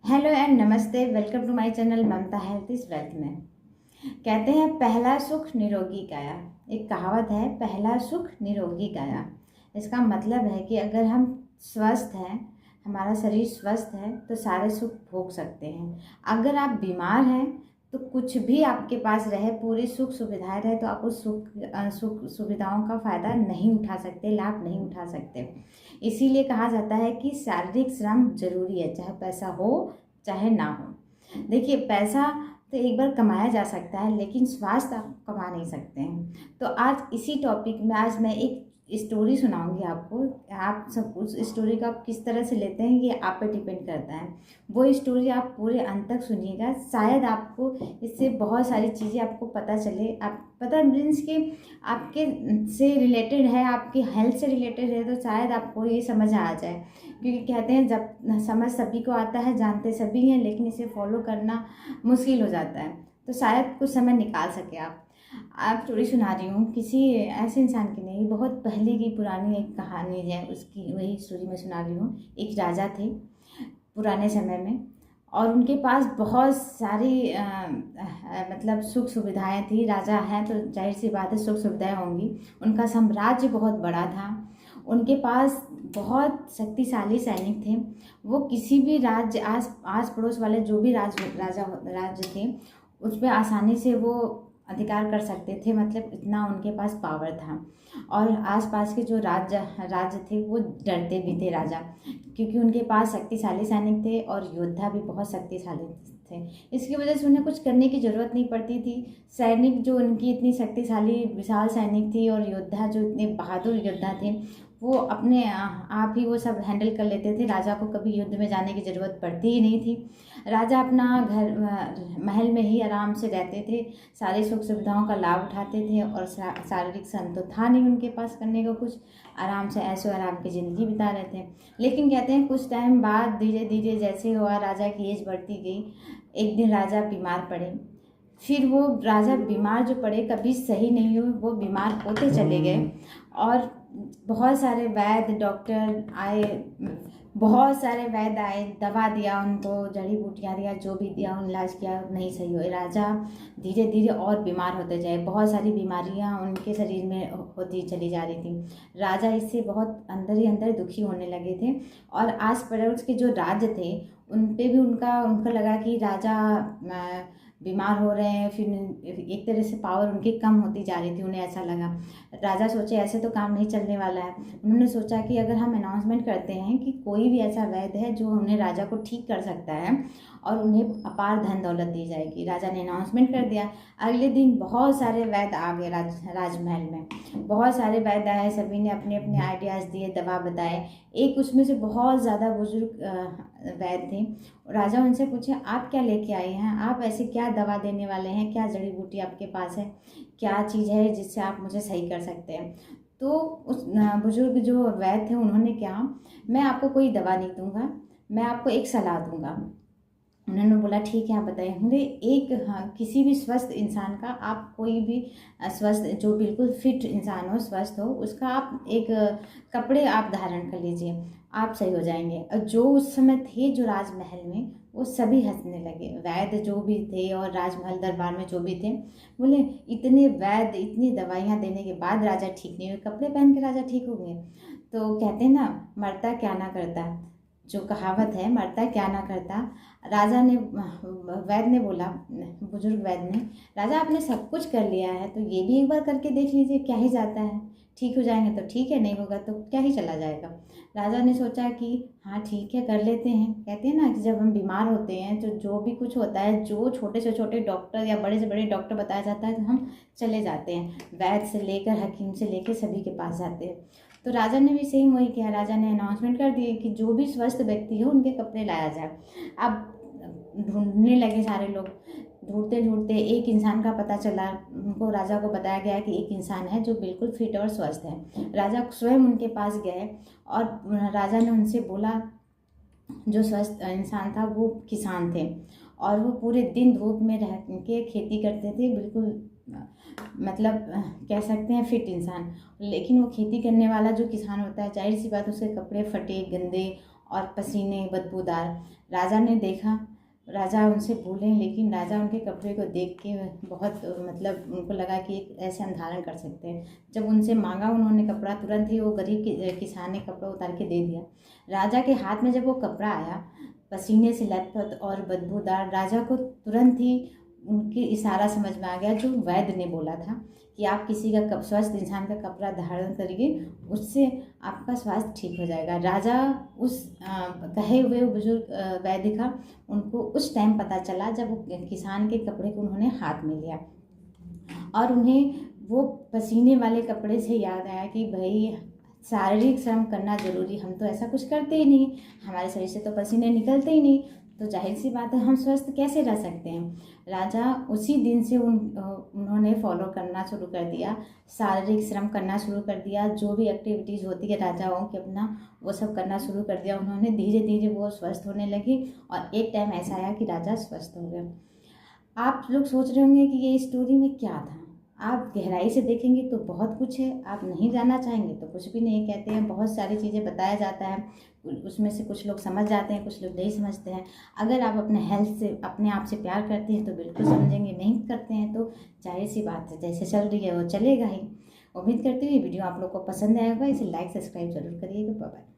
Hello and नमस्ते। Welcome to my channel Mamta health is wealth में। कहते हैं पहला सुख निरोगी काया। एक कहावत है, पहला सुख निरोगी काया। इसका मतलब है कि अगर हम स्वस्थ हैं, हमारा शरीर स्वस्थ है तो सारे सुख भोग सकते हैं। अगर आप बीमार हैं तो कुछ भी आपके पास रहे, पूरी सुख सुविधाएं रहे, तो आप उस सुख सुविधाओं का फ़ायदा नहीं उठा सकते, लाभ नहीं उठा सकते। इसीलिए कहा जाता है कि शारीरिक श्रम जरूरी है, चाहे पैसा हो चाहे ना हो। देखिए, पैसा तो एक बार कमाया जा सकता है, लेकिन स्वास्थ्य आप कमा नहीं सकते हैं। तो आज इसी टॉपिक में आज मैं एक स्टोरी सुनाऊंगी आपको। आप सब उस स्टोरी को आप किस तरह से लेते हैं ये आप पे डिपेंड करता है। वो स्टोरी आप पूरे अंत तक सुनिएगा, शायद आपको इससे बहुत सारी चीज़ें आपको पता चले। आप पता मीन्स कि आपके से रिलेटेड है, आपकी हेल्थ से रिलेटेड है, तो शायद आपको ये समझ आ जाए। क्योंकि कहते हैं जब समझ सभी को आता है, जानते सभी हैं, लेकिन इसे फॉलो करना मुश्किल हो जाता है। तो शायद कुछ समय निकाल सके आप स्टोरी सुना रही हूँ किसी ऐसे इंसान की नहीं, बहुत पहले की पुरानी एक कहानी है, उसकी वही स्टोरी मैं सुना रही हूँ। एक राजा थे पुराने समय में, और उनके पास बहुत सारी मतलब सुख सुविधाएं थी। राजा हैं तो जाहिर सी बात है सुख सुविधाएं होंगी। उनका साम्राज्य बहुत बड़ा था, उनके पास बहुत शक्तिशाली सैनिक थे। वो किसी भी राज्य आस पड़ोस वाले जो भी राज्य थे उस पर आसानी से वो अधिकार कर सकते थे, मतलब इतना उनके पास पावर था। और आसपास के जो राज्य थे वो डरते भी थे राजा, क्योंकि उनके पास शक्तिशाली सैनिक थे और योद्धा भी बहुत शक्तिशाली थे। इसकी वजह से उन्हें कुछ करने की ज़रूरत नहीं पड़ती थी। सैनिक जो उनकी इतनी शक्तिशाली विशाल सैनिक थी, और योद्धा जो इतने बहादुर योद्धा थे, वो अपने आप ही वो सब हैंडल कर लेते थे। राजा को कभी युद्ध में जाने की ज़रूरत पड़ती ही नहीं थी। राजा अपना घर महल में ही आराम से रहते थे, सारी सुख सुविधाओं का लाभ उठाते थे, और शारीरिक श्रम तो था नहीं उनके पास करने को कुछ, आराम से ऐशो आराम की ज़िंदगी बिता रहे थे। लेकिन कहते हैं कुछ टाइम बाद धीरे धीरे जैसे हुआ, राजा की एज बढ़ती गई। एक दिन राजा बीमार पड़े। फिर वो राजा बीमार जो पड़े, कभी सही नहीं हुए, वो बीमार होते चले गए। और बहुत सारे वैद्य डॉक्टर आए, बहुत सारे वैद्य आए, दवा दिया उनको, जड़ी बूटियाँ दिया, जो भी दिया उन इलाज किया, नहीं सही हुए। राजा धीरे धीरे और बीमार होते जाए, बहुत सारी बीमारियां उनके शरीर में होती चली जा रही थी। राजा इससे बहुत अंदर ही अंदर दुखी होने लगे थे। और आस पड़ोस के जो राज्य थे उन पे भी उनका लगा कि राजा बीमार हो रहे हैं, फिर एक तरह से पावर उनकी कम होती जा रही थी, उन्हें ऐसा लगा। राजा सोचे ऐसे तो काम नहीं चलने वाला है। उन्होंने सोचा कि अगर हम अनाउंसमेंट करते हैं कि कोई भी ऐसा वैद्य है जो उन्हें राजा को ठीक कर सकता है, और उन्हें अपार धन दौलत दी जाएगी। राजा ने अनाउंसमेंट कर दिया। अगले दिन बहुत सारे वैद्य आ गए राजमहल में। बहुत सारे वैद्य आए, सभी ने अपने अपने आइडियाज़ दिए, दवा बताए। एक उसमें से बहुत ज़्यादा बुजुर्ग वैद्य थे। राजा उनसे पूछे, आप क्या लेके आए हैं, आप ऐसे क्या दवा देने वाले हैं, क्या जड़ी बूटी आपके पास है, क्या चीज़ है जिससे आप मुझे सही कर सकते हैं। तो उस बुजुर्ग जो वैद्य थे उन्होंने कहा, मैं आपको कोई दवा नहीं दूंगा, मैं आपको एक सलाह दूंगा। उन्होंने बोला ठीक है आप बताइए। मुझे एक, हाँ, किसी भी स्वस्थ इंसान का, आप कोई भी स्वस्थ जो बिल्कुल फिट इंसान हो, स्वस्थ हो, उसका आप एक कपड़े आप धारण कर लीजिए, आप सही हो जाएंगे। और जो उस समय थे जो राजमहल में, वो सभी हंसने लगे, वैद्य जो भी थे और राजमहल दरबार में जो भी थे। बोले इतने वैद्य इतनी दवाइयाँ देने के बाद राजा ठीक नहीं हुए, कपड़े पहन के राजा ठीक हो गए। तो कहते हैं ना, मरता क्या ना करता, जो कहावत है, मरता क्या ना करता। राजा ने, वैद्य ने बोला, बुजुर्ग वैद्य ने, राजा आपने सब कुछ कर लिया है तो ये भी एक बार करके देख लीजिए, क्या ही जाता है, ठीक हो जाएंगे तो ठीक है, नहीं होगा तो क्या ही चला जाएगा। राजा ने सोचा कि हाँ ठीक है, कर लेते हैं। कहते हैं ना कि जब हम बीमार होते हैं तो जो भी कुछ होता है, जो छोटे से छोटे डॉक्टर या बड़े से बड़े डॉक्टर बताया जाता है, तो हम चले जाते हैं, वैद्य से लेकर हकीम से लेकर सभी के पास जाते हैं। तो राजा ने भी सेम वही किया। राजा ने अनाउंसमेंट कर दिए कि जो भी स्वस्थ व्यक्ति हो उनके कपड़े लाया जाए। अब ढूंढने लगे सारे लोग, ढूंढते ढूंढते एक इंसान का पता चला। उनको राजा को बताया गया कि एक इंसान है जो बिल्कुल फिट और स्वस्थ है। राजा स्वयं उनके पास गए और राजा ने उनसे बोला, जो स्वस्थ इंसान था वो किसान थे, और वो पूरे दिन धूप में रह के खेती करते थे, बिल्कुल मतलब कह सकते हैं फिट इंसान। लेकिन वो खेती करने वाला जो किसान होता है, जाहिर सी बात उसके कपड़े फटे गंदे और पसीने बदबूदार। राजा ने देखा, राजा उनसे बोले, लेकिन राजा उनके कपड़े को देख के बहुत मतलब उनको लगा कि ऐसे हम धारण कर सकते हैं। जब उनसे मांगा उन्होंने कपड़ा, तुरंत ही वो गरीब किसान ने कपड़ा उतार के दे दिया। राजा के हाथ में जब वो कपड़ा आया, पसीने से लथपथ और बदबूदार, राजा को तुरंत ही उनके इशारा समझ में आ गया जो वैद्य ने बोला था कि आप किसी का स्वस्थ इंसान का कपड़ा धारण करिए, उससे आपका स्वास्थ्य ठीक हो जाएगा। राजा उस कहे हुए बुजुर्ग वैद्य का उनको उस टाइम पता चला जब वो किसान के कपड़े को उन्होंने हाथ में लिया, और उन्हें वो पसीने वाले कपड़े से याद आया कि भाई शारीरिक श्रम करना ज़रूरी, हम तो ऐसा कुछ करते ही नहीं, हमारे शरीर से तो पसीने निकलते ही नहीं, तो जाहिर सी बात है हम स्वस्थ कैसे रह सकते हैं। राजा उसी दिन से उन्होंने फॉलो करना शुरू कर दिया, शारीरिक श्रम करना शुरू कर दिया, जो भी एक्टिविटीज़ होती है राजाओं के अपना वो सब करना शुरू कर दिया उन्होंने। धीरे धीरे वो स्वस्थ होने लगी और एक टाइम ऐसा आया कि राजा स्वस्थ हो गए। आप लोग सोच रहे होंगे कि ये स्टोरी में क्या था, आप गहराई से देखेंगे तो बहुत कुछ है, आप नहीं जानना चाहेंगे तो कुछ भी नहीं। कहते हैं बहुत सारी चीज़ें बताया जाता है, उसमें से कुछ लोग समझ जाते हैं, कुछ लोग नहीं समझते हैं। अगर आप अपने हेल्थ से, अपने आप से प्यार करते हैं तो बिल्कुल समझेंगे, नहीं करते हैं तो जाहिर सी बात है जैसे चल रही है वो चलेगा ही। उम्मीद करती हूँ ये वीडियो आप लोग को पसंद आएगा, इसे लाइक सब्सक्राइब जरूर करिएगा। Bye bye.